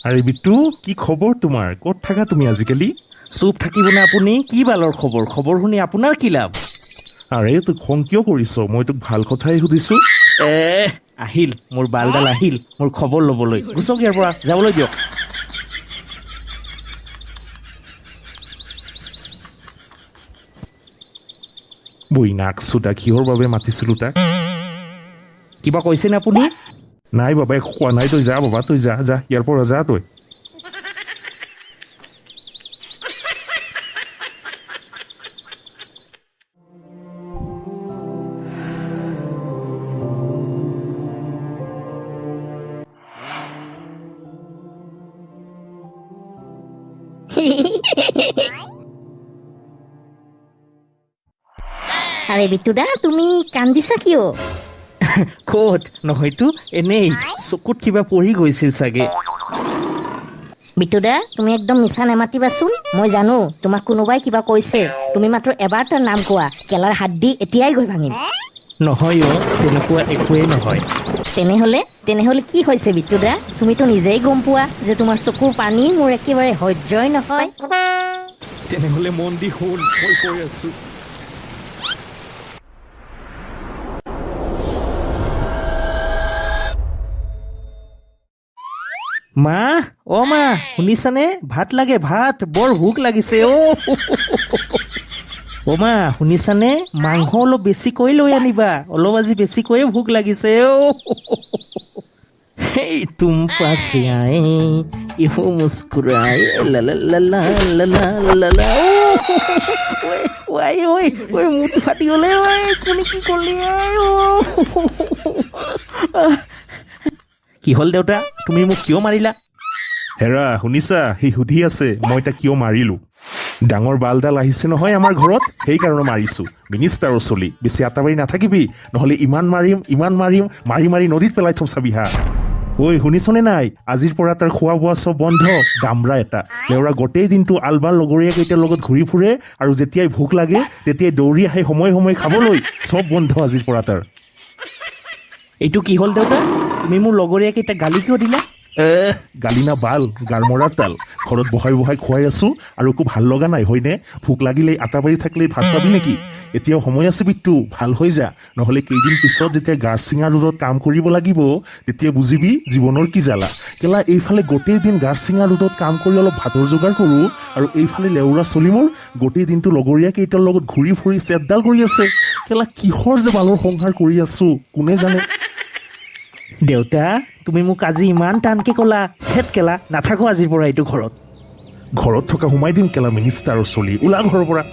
আৰে বিট্টু, কি খবৰ তোমাৰ? ক'ত থাকা তুমি আজিকালি? চুপ থাকিবনে আপুনি? কি বালৰ খবৰ? খবৰ শুনি আপোনাৰ কি লাভ? আৰে তোক খং কিয় কৰিছ? মই তোক ভাল কথাই সুধিছো। আহিল মোৰ বালডাল আহিল মোৰ খবৰ ল'বলৈ। গুচক ইয়াৰ পৰা, যাবলৈ দিয়ক। বৈ নাক চোদা, কিহৰ বাবে মাতিছিলো তাক? কিবা কৈছেনে আপুনি? নাই বাবা, একো কোৱা নাই। তই যা বাবা, তই যা যা, ইয়াৰ পৰা যা তই। আৰে বিটুদা, তুমি কান্দিছা কিয়? ক'ত? নহয়তো এনেই চকুত কিবা পৰি গৈছিল চাগে। বিটুদা, তুমি একদম মিছা নেমাতিবাচোন। মই জানো তোমাক কোনোবাই কিবা কৈছে। তুমি মাত্ৰ এবাৰ তাৰ নাম কোৱা, কেলাৰ হাত দি এতিয়াই গৈ ভাঙিম। নহয় অ', তেনেকুৱা একোৱেই নহয়। তেনেহ'লে কি হৈছে বিটুদা? তুমিতো নিজেই গম পোৱা যে তোমাৰ চকুৰ পানী মোৰ একেবাৰে সহ্যই নহয়। তেনেহ'লে মন দি শুন, মই কৈ আছো। মা, অ মা, শুনিছানে? ভাত লাগে, ভাত। বৰ ভোক লাগিছে অ মা, শুনিছানে? মাংস অলপ বেছিকৈ লৈ আনিবা। অলপ আজি বেছিকৈয়ে ভোক লাগিছে হেই তুম পাছ আয়ে ইহো মুস্কুৰায়ে লা লা লা লা লা লা লা লা। ঐ মুঠটো ফাটি গ'লে। ঐ কোনে কি ক'লে? কি হ'ল দেউতা? তুমি মোক কিয় মাৰিলা? হেৰা, শুনিছা? সি সুধি আছে মই তাক কিয় মাৰিলো। ডাঙৰ বালডাল আহিছে নহয় আমাৰ ঘৰত, সেইকাৰণে মাৰিছো। মিনিষ্টাৰৰ চলি, বেছি আটাবাৰি নাথাকিবি, নহ'লে ইমান মাৰিম, মাৰি মাৰি নদীত পেলাই থম চাবি হা। ঐ শুনিছনে নাই? আজিৰ পৰা তাৰ খোৱা বোৱা চব বন্ধ। দামৰা এটা লেউৰা গোটেই দিনটো আলবাল লগৰীয়া কেইটাৰ লগত ঘূৰি ফুৰে, আৰু যেতিয়াই ভোক লাগে তেতিয়াই দৌৰি আহে সময়ে সময়ে খাবলৈ। চব বন্ধ আজিৰ পৰা তাৰ। এইটো কি হ'ল দেউতা? তুমি মোৰ লগৰীয়াকেইটা গালি কিয় দিলা? গালি না বাল, গাৰমৰাৰ তাল। ঘৰত বহাই বহাই খুৱাই আছো আৰু একো ভাল লগা নাই হয়নে? ভোক লাগিলেই আটাবাৰি থাকিলেই ভাত পাবি নেকি? এতিয়াও সময় আছে বিট্টু, ভাল হৈ যা। নহ'লে কেইদিন পিছত যেতিয়া গাৰচিঙা ৰোডত কাম কৰিব লাগিব, তেতিয়া বুজিবি জীৱনৰ কি জ্বালা। কেলা এইফালে গোটেই দিন গাৰচিঙা ৰোডত কাম কৰি অলপ ভাতৰ যোগাৰ কৰোঁ, আৰু এইফালে লেউৰা চলি মোৰ গোটেই দিনটো লগৰীয়া কেইটাৰ লগত ঘূৰি ফুৰি চেটডাল কৰি আছে। কেলা কিহৰ যে বালৰ সংসাৰ কৰি আছো কোনে জানে। দেউতা, তুমি মোক আজি ইমান টানকে ক'লা। ধেত কেলা, নাথাকো আজিৰ পৰা এইটো ঘৰত। ঘৰত থকা সোমাই দিম কেলা মিনিষ্টাৰৰ চলি, ওলা ঘৰৰ পৰা।